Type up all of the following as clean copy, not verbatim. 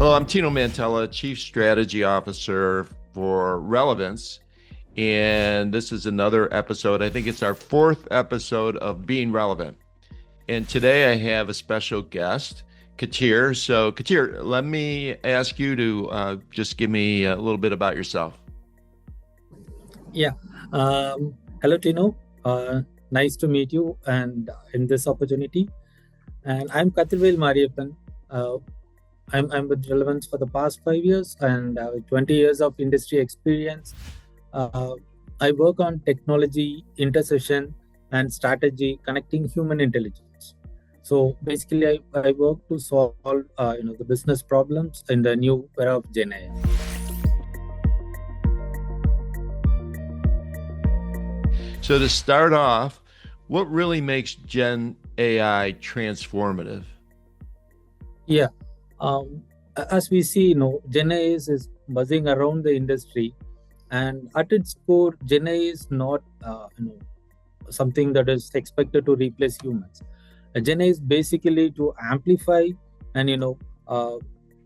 Hello, I'm Tino Mantella, Chief Strategy Officer for Relevance. And this is another episode. I think it's our fourth episode of Being Relevant. And today I have a special guest, Kathir. So, Kathir, let me ask you to just give me a little bit about yourself. Yeah. Hello, Tino. Nice to meet you and in this opportunity. And I'm Kathirvel Mariappan. Uh, I'm with Relevance for the past 5 years and with 20 years of industry experience. Uh, I work on technology, intersection, and strategy connecting human intelligence. So basically, I work to solve the business problems in the new era of Gen AI. So, to start off, what really makes Gen AI transformative? Yeah. Um, as we see, Gen AI is buzzing around the industry, and at its core, Gen AI is not, something that is expected to replace humans. Gen AI is basically to amplify and uh,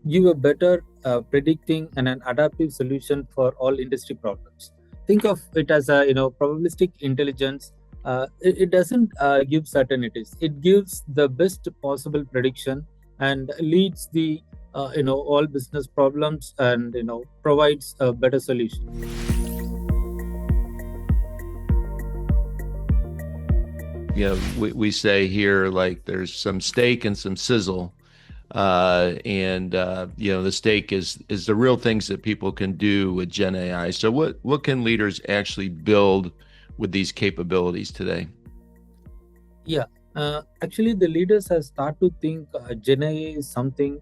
give a better predicting and an adaptive solution for all industry problems. Think of it as a probabilistic intelligence. It doesn't give certainties. It gives the best possible prediction and leads the all business problems and provides a better solution. We say here like there's some steak and some sizzle. The steak is the real things that people can do with Gen AI. So what can leaders actually build with these capabilities today? Yeah, actually, the leaders have started to think Gen AI is something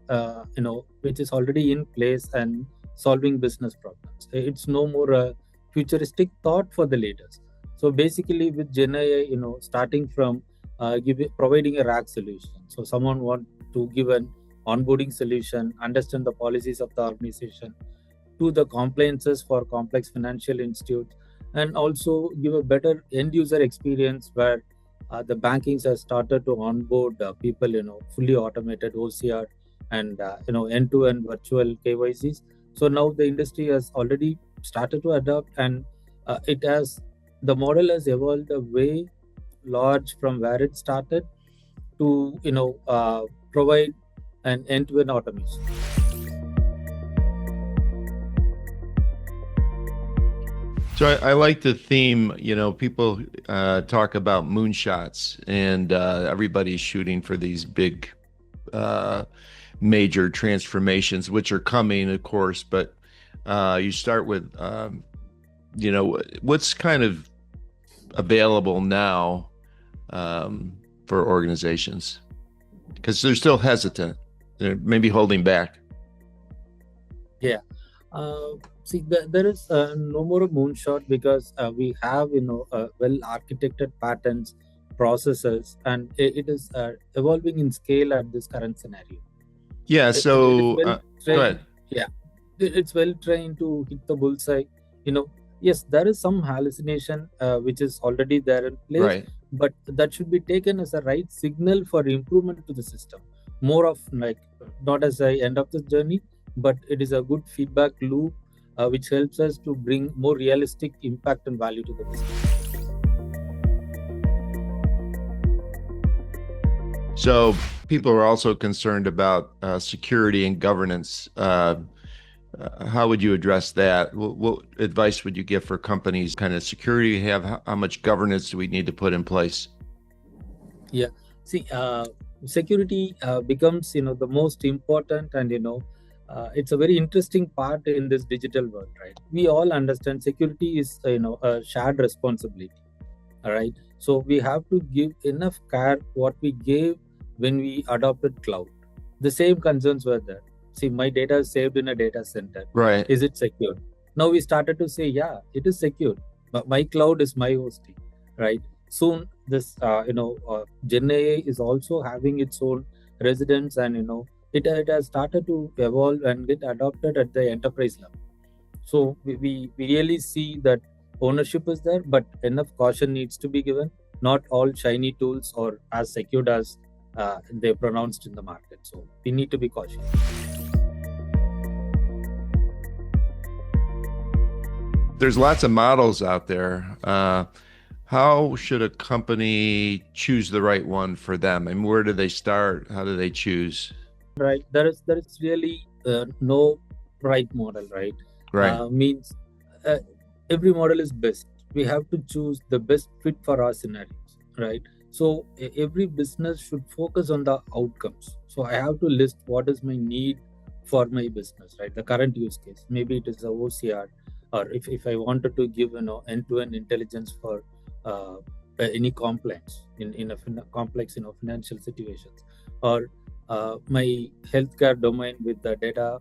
which is already in place and solving business problems. It's no more a futuristic thought for the leaders. So basically, with Gen AI, starting from providing a rack solution. So someone want to give an onboarding solution, understand the policies of the organization, to the compliances for complex financial institutes, and also give a better end user experience where the bankings have started to onboard people, fully automated OCR and end to end virtual KYCs. So now the industry has already started to adopt, and the model has evolved a way large from where it started to provide an end to end automation. So I like the theme, people talk about moonshots and everybody's shooting for these big major transformations, which are coming, of course, but you start with, what's kind of available now for organizations? Because they're still hesitant, they're maybe holding back. Yeah. See, there is no more a moonshot because we have, well architected patterns, processes, and it is evolving in scale at this current scenario. Yeah. So Well go trained. ahead. Yeah, it's well trained to hit the bullseye. Yes, there is some hallucination which is already there in place, Right. but that should be taken as a right signal for improvement to the system. More of like not as a end of the journey, but it is a good feedback loop which helps us to bring more realistic impact and value to the business. So people are also concerned about security and governance. How would you address that? What advice would you give for companies? Kind of security you have? How much governance do we need to put in place? Yeah. See, security becomes the most important, and it's a very interesting part in this digital world, right? We all understand security is a shared responsibility. All right. So we have to give enough care what we gave when we adopted cloud. The same concerns were there. See, my data is saved in a data center. Right. Is it secure? Now we started to say, yeah, it is secure. But my cloud is my hosting, right? Soon this Gen AI is also having its own residence, and it has started to evolve and get adopted at the enterprise level. So we really see that ownership is there, but enough caution needs to be given. Not all shiny tools are as secured as they're pronounced in the market. So we need to be cautious. There's lots of models out there. How should a company choose the right one for them? And where do they start? How do they choose? Right. There is really no right model, right? Right. Means uh, every model is best. We have to choose the best fit for our scenarios, right? So every business should focus on the outcomes. So I have to list what is my need for my business, right? The current use case. Maybe it is a OCR, or if I wanted to give end-to-end intelligence for any complaints in a complex financial situations, or my healthcare domain with the data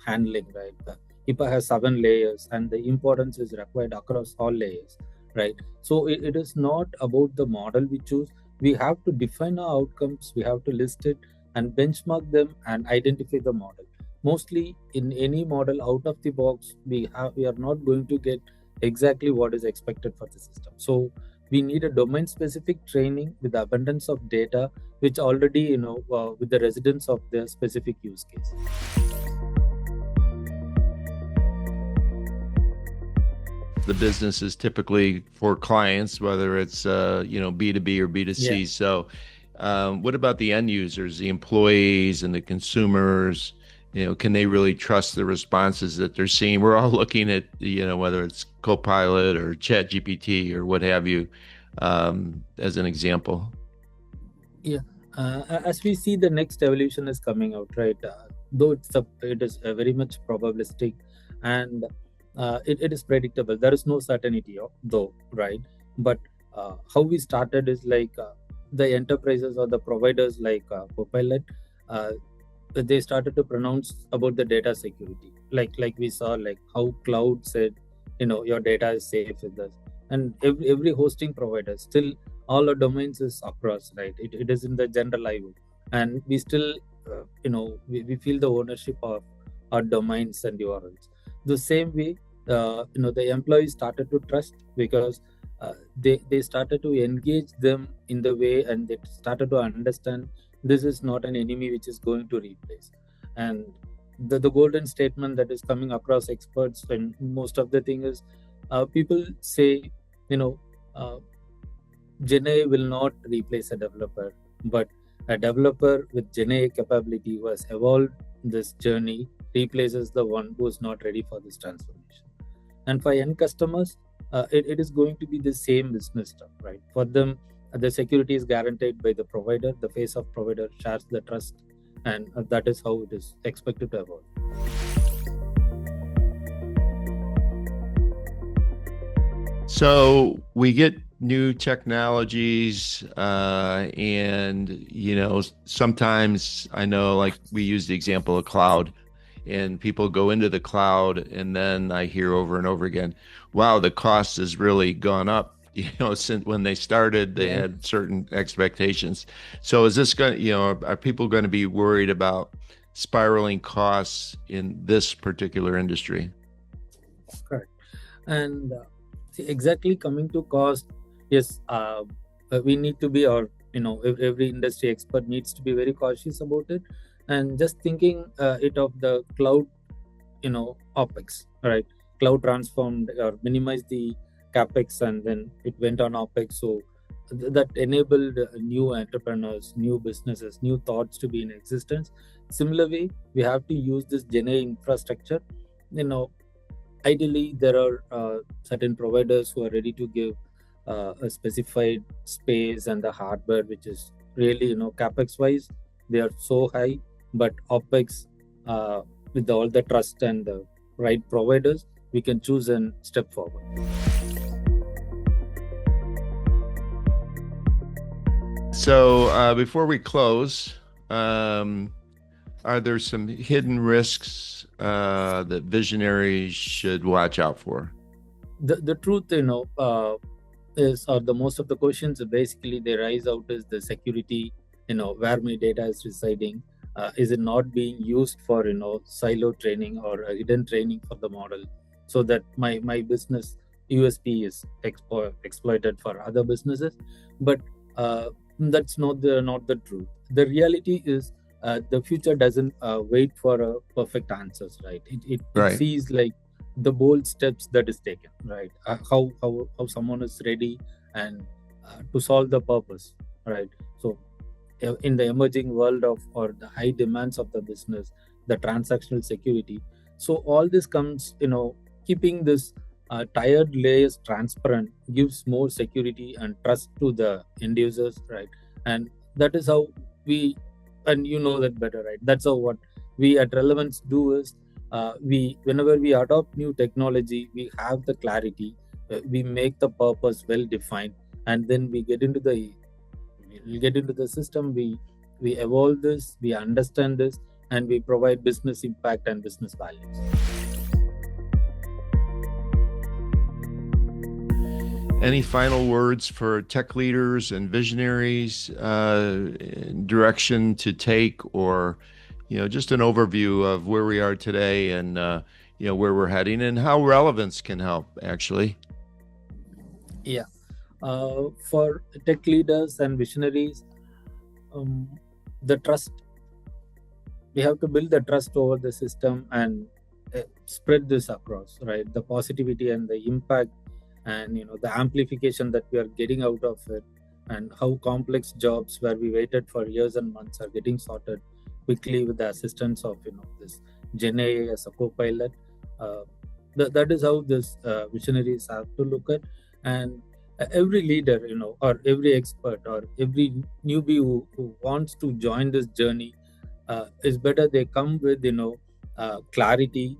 handling, right? HIPAA has 7 layers, and the importance is required across all layers, right? So it is not about the model we choose. We have to define our outcomes. We have to list it and benchmark them and identify the model. Mostly in any model out of the box, we are not going to get exactly what is expected for the system. So we need a domain specific training with abundance of data which already with the residents of their specific use case. The business is typically for clients, whether it's B2B or B2C. Yeah. So what about the end users, the employees and the consumers? Can they really trust the responses that they're seeing? We're all looking at, whether it's Copilot or Chat GPT or what have you, as an example. Yeah. As we see, the next evolution is coming out, right? Though it is very much probabilistic, and it is predictable. There is no certainty, though, right? But how we started is like the enterprises or the providers like Copilot, they started to pronounce about the data security. Like we saw, like how cloud said, your data is safe with us, and every hosting provider still all our domains is across, right? It is in the general IO, and we still we feel the ownership of our domains and URLs. The same way, the employees started to trust because they started to engage them in the way, and they started to understand this is not an enemy which is going to replace. And the golden statement that is coming across experts and most of the thing is, people say, uh, GenAI will not replace a developer, but a developer with GenAI capability who has evolved this journey replaces the one who is not ready for this transformation. And for end customers, it is going to be the same business stuff, right? For them, the security is guaranteed by the provider. The face of provider shares the trust, and that is how it is expected to evolve. So we get new technologies, and sometimes I know, like we use the example of cloud, and people go into the cloud, and then I hear over and over again, "Wow, the cost has really gone up." Since when they started, they had certain expectations. So is this going? Are people going to be worried about spiraling costs in this particular industry? Correct. And see, exactly coming to cost, yes, we need to be, or every industry expert needs to be very cautious about it, and just thinking it of the cloud, OpEx, right? Cloud transformed or minimized the capex, and then it went on OpEx. So that enabled new entrepreneurs, new businesses, new thoughts to be in existence. Similarly, we have to use this GenAI infrastructure. Ideally, there are certain providers who are ready to give a specified space and the hardware, which is really, capex wise, they are so high, but OpEx, with all the trust and the right providers, we can choose and step forward. So before we close, are there some hidden risks that visionaries should watch out for? The truth, is, or the most of the questions basically they rise out is the security, where my data is residing. Is it not being used for, silo training or hidden training for the model, so that my business USP is exploited for other businesses? But that's not the truth. The reality is, the future doesn't wait for a perfect answers, right? It Right. sees like the bold steps that is taken, right? How someone is ready and to solve the purpose, right? So in the emerging world of or the high demands of the business, the transactional security, so all this comes, keeping this tired layers transparent gives more security and trust to the end users, right? And that is how we, and you know that better, right? That's how what we at Relevance do is, we whenever we adopt new technology, we have the clarity, we make the purpose well defined, and then we'll get into the system, we evolve this, we understand this, and we provide business impact and business values. Any final words for tech leaders and visionaries, direction to take, or just an overview of where we are today and where we're heading and how relevance can help actually? Yeah, for tech leaders and visionaries, um, the trust, we have to build the trust over the system and spread this across, right? The positivity and the impact, and the amplification that we are getting out of it, and how complex jobs where we waited for years and months are getting sorted quickly with the assistance of this Gen AI as a co-pilot. uh, that is how this visionaries have to look at. And every leader, or every expert or every newbie who wants to join this journey, is better they come with clarity,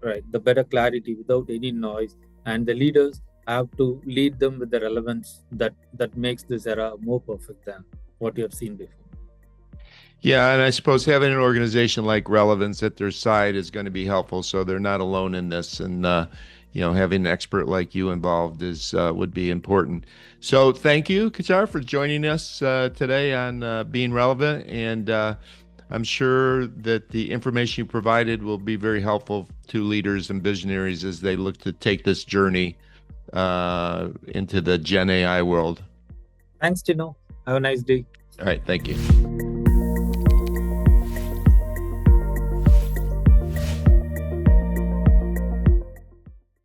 right? The better clarity without any noise, and the leaders have to lead them with the relevance that makes this era more perfect than what you have seen before. Yeah, and I suppose having an organization like Relevance at their side is going to be helpful, so they're not alone in this. And having an expert like you involved is would be important. So thank you, Qatar, for joining us today on Being Relevant. And I'm sure that the information you provided will be very helpful to leaders and visionaries as they look to take this journey into the Gen AI world. Thanks, Tino. Have a nice day. All right, thank you.